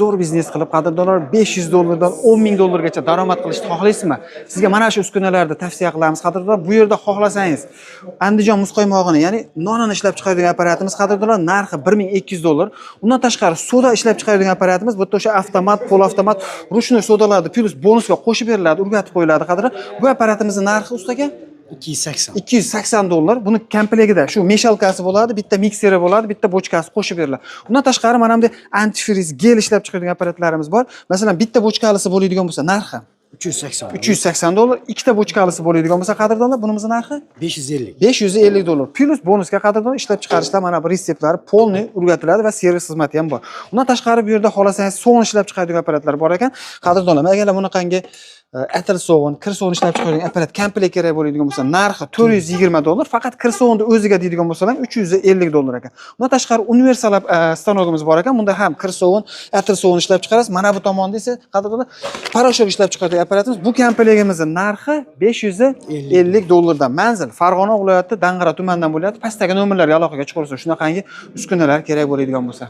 Zo'r biznes qilib, qadrdonlar $500 dan $10,000 gacha daromad qilishni xohlaysizmi? Sizga mana shu uskunalarni tavsiya qilamiz. Qadrdonlar, bu yerda xohlasangiz Andijon muzqoymog'ini, ya'ni nonini ishlab chiqaradigan apparatimiz qadrdonlar narxi $1,200. Undan tashqari soda ishlab chiqaradigan apparatimiz, bu yerda o'sha avtomat, polavtomat, ruchnoy sodalarni plus bonusga qo'shib beriladi, urgatib qo'yiladi qadrdonlar. Bu apparatimizning narxi ustaga $280. Buni komplegida shu meshalkasi bo'ladi, bitta mikseri bo'ladi, bitta bochkasi qo'shib beriladi. Undan tashqari mana bunday antifriz gel ishlab chiqaradigan apparatlarimiz bor. Masalan, bitta bochkalisi bo'ladigan bo'lsa, narxi $380. Ikkita bochkalisi bo'ladigan bo'lsa, qadrdonlar, bunimiz narxi $550. Plus bonusga qadrdonlar ishlab chiqarishda mana bu retseptlari polniy urgatiladi va servis xizmati ham bor. Undan tashqari bu yerda xohlasangiz sovun ishlab chiqaradigan apparatlar bor ekan. Qadrdonlar, agar bunaqangi atir sovun, kir sovun ishlab chiqaradigan apparat komplekt kerak bo'ladigan bo'lsa, narxi $420. Faqat kir sovunni o'ziga deydigan bo'lsa ham $350 ekan. Undan tashqari universal stanogimiz bor ekan. Bunda ham kir sovun, atir sovun ishlab chiqarasiz. Mana bu tomonda esa qadrdonlar poрошок ishlab chiqaradigan apparatimiz. Bu komplektimizning narxi $550 dan. Manzil Farg'ona viloyati Dang'ara tumanidan bo'lyapti. Pastdagi nomerlarga aloqaga chiqarsa, shunaqangi uskunalar kerak bo'ladigan bo'lsa.